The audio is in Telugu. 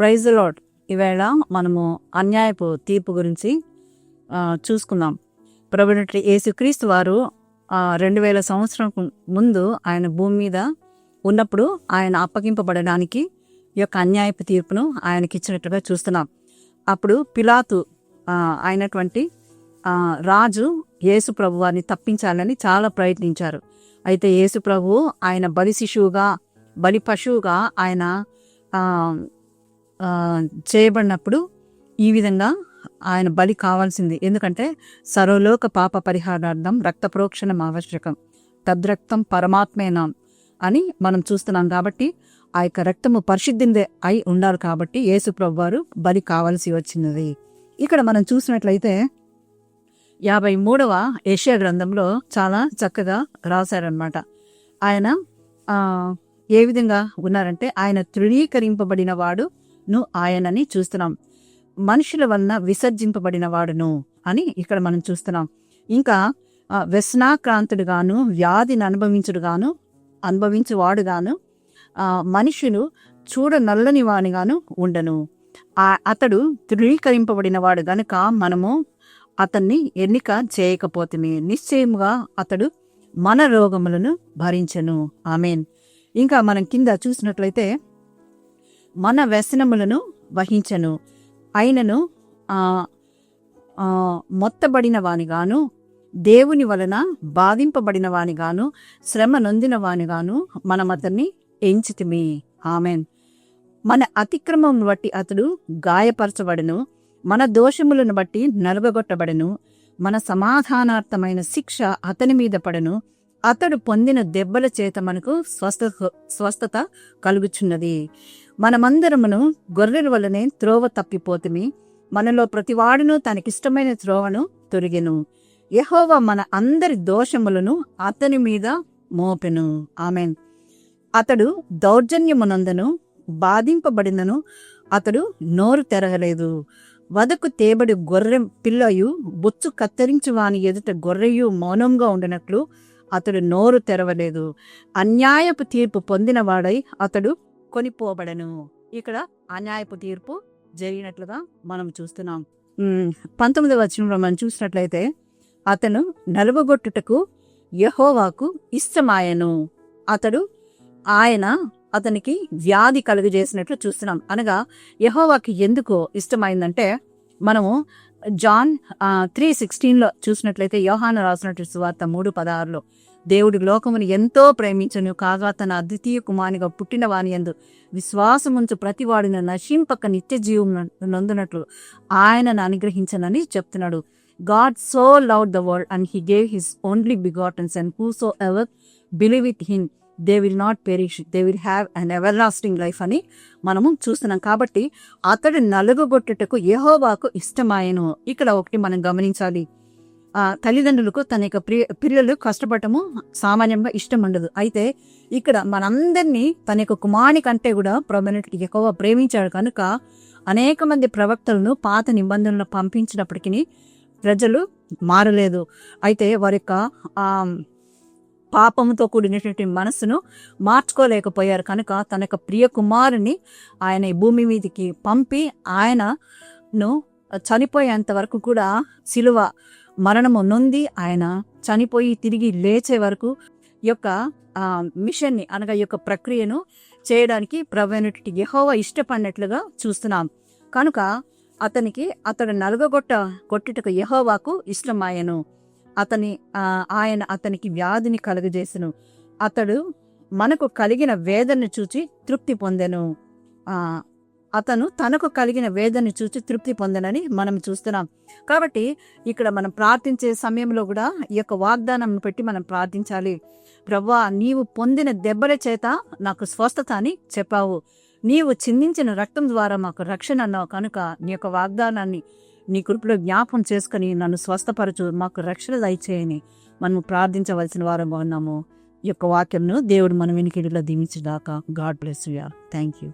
Praise the lord. ఈవేళ మనము అన్యాయపు తీర్పు గురించి చూసుకుందాం. ప్రభువైన యేసుక్రీస్తు వారు 2000 సంవత్సరం ముందు ఆయన భూమి మీద ఉన్నప్పుడు ఆయన అప్పగింపబడడానికి ఈ యొక్క అన్యాయపు తీర్పును ఆయనకి ఇచ్చినట్టుగా చూస్తున్నాం. అప్పుడు పిలాతు అయినటువంటి రాజు యేసు ప్రభు వారిని తప్పించాలని చాలా ప్రయత్నించారు. అయితే యేసు ప్రభు ఆయన బలి శిశువుగా బలి పశువుగా ఆయన చేయబడినప్పుడు ఈ విధంగా ఆయన బలి కావాల్సింది. ఎందుకంటే సర్వలోక పాప పరిహారార్థం రక్త ప్రోక్షణం ఆవశ్యకం, తద్రక్తం పరమాత్మేనాం అని మనం చూస్తున్నాం. కాబట్టి ఆ యొక్క రక్తము పరిశుద్ధిందే అయి ఉండాలి. కాబట్టి యేసు ప్రభు వారు బలి కావాల్సి వచ్చినది. ఇక్కడ మనం చూసినట్లయితే 53వ యెషయా గ్రంథంలో చాలా చక్కగా రాశారనమాట. ఆయన ఏ విధంగా ఉన్నారంటే, ఆయన తృణీకరింపబడిన వాడును ఆయనని చూస్తున్నాం, మనుషుల వలన విసర్జింపబడిన వాడును అని ఇక్కడ మనం చూస్తున్నాం. ఇంకా వ్యసనాక్రాంతుడుగాను వ్యాధిని అనుభవించువాడుగాను మనుషులు చూడ నల్లని వానిగాను ఉండను. అతడు తృణీకరింపబడిన వాడు గనుక మనము అతన్ని ఎన్నిక చేయకపోతే నిశ్చయముగా అతడు మన రోగములను భరించెను. ఆమేన్. ఇంకా మనం కింద చూసినట్లయితే మన వ్యసనములను వహించెను, అయినను మొత్తబడిన వానిగాను దేవుని వలన బాధింపబడిన వానిగాను శ్రమ నొందిన వానిగాను మనం అతన్ని ఎంచితిమి. ఆమేన్. మన అతిక్రమమును బట్టి అతడు గాయపరచబడెను, మన దోషములను బట్టి నలుగగొట్టబడెను, మన సమాధానార్థమైన శిక్ష అతని మీద పడెను, అతడు పొందిన దెబ్బల చేత మనకు స్వస్థత కలుగుచున్నది. మనమందరమును గొర్రెల వలనే త్రోవ తప్పిపోతిమి, మనలో ప్రతివాడును తనకిష్టమైన త్రోవను తొరిగెను. యెహోవా మన అందరి దోషములను అతని మీద మోపెను. ఆమేన్. అతడు దౌర్జన్యమునందను బాధింపబడినను అతడు నోరు తెరగలేదు. వదకు తేబడి గొర్రె పిల్లయు బొచ్చు కత్తిరించు వాని ఎదుట గొర్రెయు మౌనంగా ఉండినట్లు అతడు నోరు తెరవలేదు. అన్యాయపు తీర్పు పొందినవాడై అతడు కొనిపోబడను. ఇక్కడ అన్యాయపు తీర్పు జరిగినట్లుగా మనం చూస్తున్నాం. 19వ వచనంలో మనం చూసినట్లయితే, అతను నలుగగొట్టుటకు యెహోవాకు ఇష్టమాయెను, ఆయన అతనికి వ్యాధి కలుగజేసినట్లు చూస్తున్నాం. అనగా యెహోవాకి ఎందుకు ఇష్టమైందంటే, మనము జాన్ 3:16 చూసినట్లయితే, యోహాను రాసినట్టు సువార్త 3:16 దేవుడి లోకమును ఎంతో ప్రేమించను కాగా తన అద్వితీయ కుమారునిగా పుట్టిన వాని యందు విశ్వాసముంచు ప్రతివాడిని నశింపక నిత్య జీవం నొందునట్లు ఆయనను అనుగ్రహించనని చెప్తున్నాడు. God so loved the world and he gave his only begotten son, whosoever believeth him they will not perish, they will have an everlasting life అని మనము చూస్తున్నాం. కాబట్టి అతడు నలుగగొట్టుటకు యెహోవాకు ఇష్టమాయెను. ఇక్కడ ఒకటి మనం గమనించాలి. తల్లిదండ్రులకు తన యొక్క పిల్లలు కష్టపడటము సామాన్యంగా ఇష్టం ఉండదు. అయితే ఇక్కడ మనందరినీ తన యొక్క కుమారుని కంటే కూడా ప్రభువుని యెహోవా ప్రేమించాడు కనుక అనేక మంది ప్రవక్తలను పాత నిబంధనలు పంపించినప్పటికీ ప్రజలు మారలేదు. అయితే వారి యొక్క పాపంతో కూడినటువంటి మనస్సును మార్చుకోలేకపోయారు. కనుక తన యొక్క ప్రియ కుమారుని ఆయన ఈ భూమి మీదకి పంపి ఆయనను చనిపోయేంత వరకు కూడా శిలువ మరణము నొంది ఆయన చనిపోయి తిరిగి లేచే వరకు యొక్క మిషన్ని అనగా యొక్క ప్రక్రియను చేయడానికి ప్రభువైనటువంటి యెహోవా ఇష్టపడినట్లుగా చూస్తున్నాం. కనుక అతడు నలుగగొట్టుటకు యెహోవాకు ఇష్టమాయెను, ఆయన అతనికి వ్యాధిని కలుగజేసెను, అతడు మనకు కలిగిన వేదనను చూచి తృప్తి పొందెను. అతను తనకు కలిగిన వేదనను చూచి తృప్తి పొందెనని మనం చూస్తున్నాం. కాబట్టి ఇక్కడ మనం ప్రార్థించే సమయంలో కూడా ఈ యొక్క వాగ్దానం పెట్టి మనం ప్రార్థించాలి. ప్రభువా, నీవు పొందిన దెబ్బల చేత నాకు స్వస్థత అని చెప్పావు, నీవు చిందించిన రక్తం ద్వారా మాకు రక్షణ అన్నావు. కనుక నీ యొక్క వాగ్దానాన్ని నీ కృపలో జ్ఞాపం చేసుకుని నన్ను స్వస్థపరచు, మాకు రక్షణ దయచేయని మనం ప్రార్థించవలసిన వారంగా ఉన్నాము. ఈ యొక్క వాక్యంను దేవుడు మన వెనుకడిలో దీవించుగాక. God bless you. Thank you.